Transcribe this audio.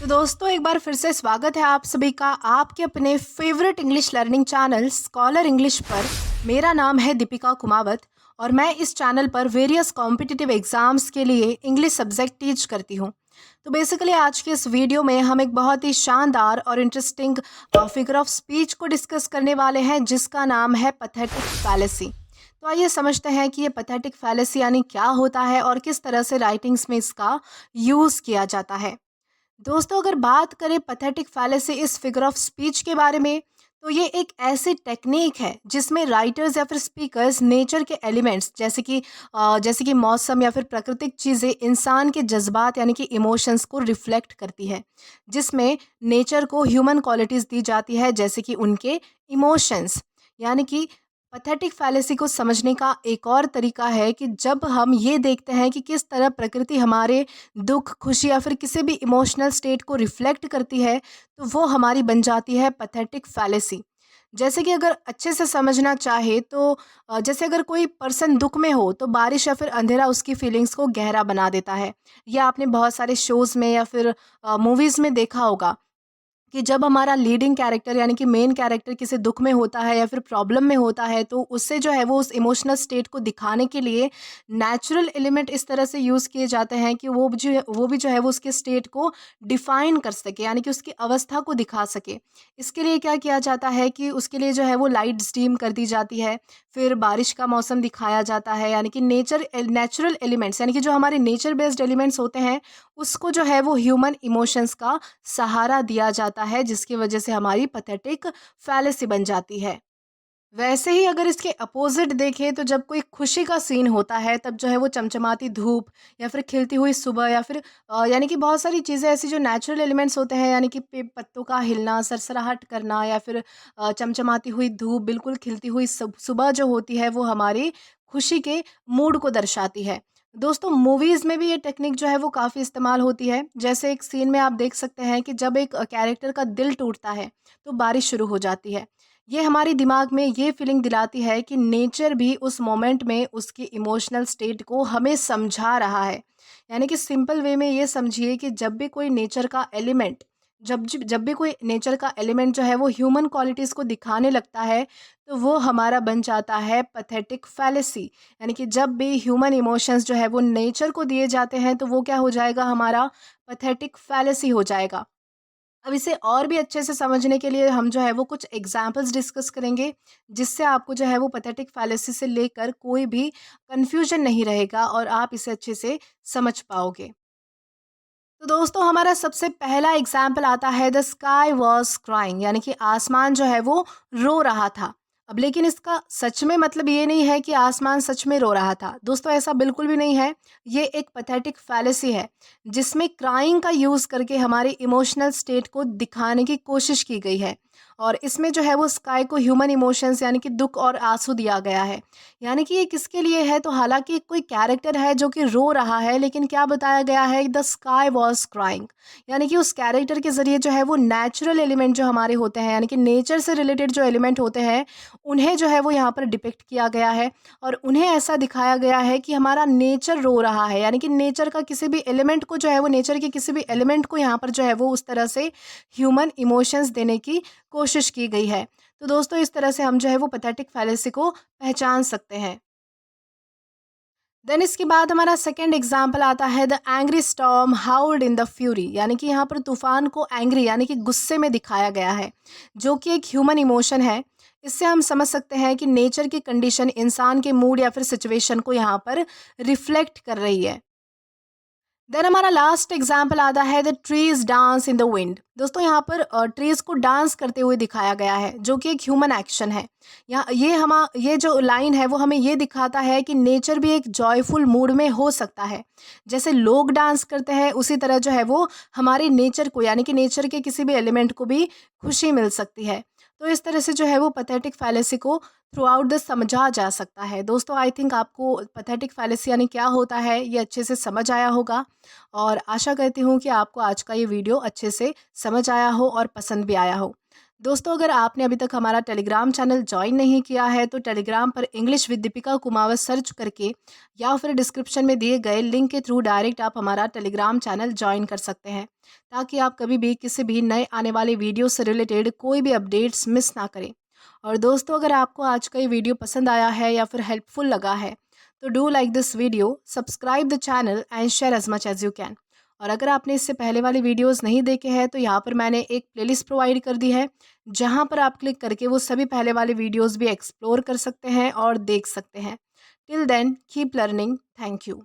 तो दोस्तों एक बार फिर से स्वागत है आप सभी का आपके अपने favourite English learning channel scholar English पर। मेरा नाम है दीपिका कुमावत और मैं इस चैनल पर वेरियस कॉम्पिटिटिव एग्जाम्स के लिए इंग्लिश सब्जेक्ट टीच करती हूँ। तो बेसिकली आज के इस वीडियो में हम एक बहुत ही शानदार और इंटरेस्टिंग फिगर ऑफ स्पीच को डिस्कस करने वाले हैं जिसका नाम है पैथेटिक फैलेसी। तो आइए समझते हैं कि ये पैथेटिक फैलेसी यानी क्या होता है और किस तरह से राइटिंग्स में इसका यूज़ किया जाता है। दोस्तों अगर बात करें पैथेटिक फैलेसी इस फिगर ऑफ स्पीच के बारे में, तो ये एक ऐसी टेक्निक है जिसमें राइटर्स या फिर स्पीकर्स नेचर के एलिमेंट्स जैसे कि मौसम या फिर प्राकृतिक चीज़ें इंसान के जज्बात यानी कि इमोशंस को रिफ्लेक्ट करती है, जिसमें नेचर को ह्यूमन क्वालिटीज़ दी जाती है जैसे कि उनके इमोशंस। यानी कि पैथेटिक फैलेसी को समझने का एक और तरीका है कि जब हम ये देखते हैं कि किस तरह प्रकृति हमारे दुख, खुशी या फिर किसी भी इमोशनल स्टेट को रिफ्लेक्ट करती है, तो वो हमारी बन जाती है पैथेटिक फैलेसी। जैसे कि अगर अच्छे से समझना चाहे तो जैसे अगर कोई पर्सन दुख में हो तो बारिश या फिर अंधेरा उसकी फीलिंग्स को गहरा बना देता है। या आपने बहुत सारे शोज़ में या फिर मूवीज़ में देखा होगा कि जब हमारा लीडिंग कैरेक्टर यानी कि मेन कैरेक्टर किसी दुख में होता है या फिर प्रॉब्लम में होता है, तो उससे जो है वो उस इमोशनल स्टेट को दिखाने के लिए नेचुरल एलिमेंट इस तरह से यूज़ किए जाते हैं कि वो भी जो है वो उसके स्टेट को डिफाइन कर सके यानी कि उसकी अवस्था को दिखा सके। इसके लिए क्या किया जाता है कि उसके लिए जो है वो लाइट डिम कर दी जाती है, फिर बारिश का मौसम दिखाया जाता है यानी कि नेचुरल एलिमेंट्स यानी कि जो हमारे नेचर बेस्ड एलिमेंट्स होते हैं उसको जो है वो ह्यूमन इमोशंस का सहारा दिया जाता है, जिसकी वजह से हमारी पैथेटिक फैलेसी बन जाती है। वैसे ही अगर इसके अपोजिट देखें तो जब कोई खुशी का सीन होता है तब जो है वो चमचमाती धूप या फिर खिलती हुई सुबह या फिर यानी कि बहुत सारी चीज़ें ऐसी जो नेचुरल एलिमेंट्स होते हैं यानी कि पत्तों का हिलना, सरसराहट करना या फिर चमचमाती हुई धूप, बिल्कुल खिलती हुई सुबह जो होती है वो हमारी खुशी के मूड को दर्शाती है। दोस्तों मूवीज़ में भी ये टेक्निक जो है वो काफ़ी इस्तेमाल होती है। जैसे एक सीन में आप देख सकते हैं कि जब एक कैरेक्टर का दिल टूटता है तो बारिश शुरू हो जाती है। ये हमारे दिमाग में ये फीलिंग दिलाती है कि नेचर भी उस मोमेंट में उसकी इमोशनल स्टेट को हमें समझा रहा है। यानी कि सिंपल वे में ये समझिए कि जब भी कोई नेचर का एलिमेंट जो है वो ह्यूमन क्वालिटीज़ को दिखाने लगता है, तो वो हमारा बन जाता है पैथेटिक फैलेसी। यानी कि जब भी ह्यूमन इमोशंस जो है वो नेचर को दिए जाते हैं तो वो क्या हो जाएगा, हमारा पैथेटिक फैलेसी हो जाएगा। अब इसे और भी अच्छे से समझने के लिए हम जो है वो कुछ एग्जाम्पल्स डिस्कस करेंगे, जिससे आपको जो है वो पैथेटिक फैलेसी से लेकर कोई भी कन्फ्यूजन नहीं रहेगा और आप इसे अच्छे से समझ पाओगे। तो दोस्तों हमारा सबसे पहला एग्जाम्पल आता है द स्काई वॉज क्राइंग, यानी कि आसमान जो है वो रो रहा था। अब लेकिन इसका सच में मतलब ये नहीं है कि आसमान सच में रो रहा था। दोस्तों ऐसा बिल्कुल भी नहीं है। ये एक पैथेटिक फैलेसी है जिसमें क्राइंग का यूज़ करके हमारी इमोशनल स्टेट को दिखाने की कोशिश की गई है। और इसमें जो है वो स्काई को ह्यूमन इमोशंस यानी कि दुख और आंसू दिया गया है। यानी कि ये किसके लिए है, तो हालांकि कोई कैरेक्टर है जो कि रो रहा है, लेकिन क्या बताया गया है, द स्काई वॉज क्राइंग। यानी कि उस कैरेक्टर के ज़रिए जो है वो नेचुरल एलिमेंट जो हमारे होते हैं यानी कि नेचर से रिलेटेड जो एलिमेंट होते हैं उन्हें जो है वो यहाँ पर डिपिक्ट किया गया है। और उन्हें ऐसा दिखाया गया है कि हमारा नेचर रो रहा है, यानी कि नेचर का किसी भी एलिमेंट को जो है वो नेचर के किसी भी एलिमेंट को यहाँ पर जो है वो उस तरह से ह्यूमन इमोशंस देने की कोशिश की गई है। तो दोस्तों इस तरह से हम जो है वो पैथेटिक फैलेसी को पहचान सकते हैं। देन इसके बाद हमारा सेकंड एग्जाम्पल आता है the angry storm howled in the fury, यानी कि यहाँ पर तूफान को एंग्री यानी कि गुस्से में दिखाया गया है, जो कि एक ह्यूमन इमोशन है। इससे हम समझ सकते हैं कि नेचर की कंडीशन इंसान के मूड या फिर सिचुएशन को यहाँ पर रिफ्लेक्ट कर रही है। देन हमारा लास्ट एग्जाम्पल आता है the trees dance in the wind. दोस्तों यहाँ पर ट्रीज को डांस करते हुए दिखाया गया है, जो कि एक ह्यूमन एक्शन है। यहाँ ये जो लाइन है वो हमें ये दिखाता है कि नेचर भी एक जॉयफुल मूड में हो सकता है। जैसे लोग डांस करते हैं उसी तरह जो है वो हमारे नेचर को यानी कि नेचर के किसी भी एलिमेंट को भी खुशी मिल सकती है। तो इस तरह से जो है वो पैथेटिक फैलेसी को थ्रू आउट द समझा जा सकता है। दोस्तों आई थिंक आपको पैथेटिक फैलेसी यानी क्या होता है ये अच्छे से समझ आया होगा, और आशा करती हूँ कि आपको आज का ये वीडियो अच्छे से समझ आया हो और पसंद भी आया हो। दोस्तों अगर आपने अभी तक हमारा टेलीग्राम चैनल ज्वाइन नहीं किया है तो टेलीग्राम पर English with Deepika Kumawat search करके या फिर डिस्क्रिप्शन में दिए गए लिंक के थ्रू डायरेक्ट आप हमारा टेलीग्राम चैनल ज्वाइन कर सकते हैं। ताकि आप कभी भी किसी भी नए आने वाले वीडियो से रिलेटेड कोई भी अपडेट्स मिस ना करें। और दोस्तों, अगर आपको आज का ये वीडियो पसंद आया है या फिर हेल्पफुल लगा है तो do like this video, subscribe the channel and share as much as you can. और अगर आपने इससे पहले वाले वीडियोस नहीं देखे हैं तो यहाँ पर मैंने एक प्लेलिस्ट प्रोवाइड कर दी है, जहाँ पर आप क्लिक करके वो सभी पहले वाले वीडियोस भी एक्सप्लोर कर सकते हैं और देख सकते हैं। Till then keep learning. Thank you.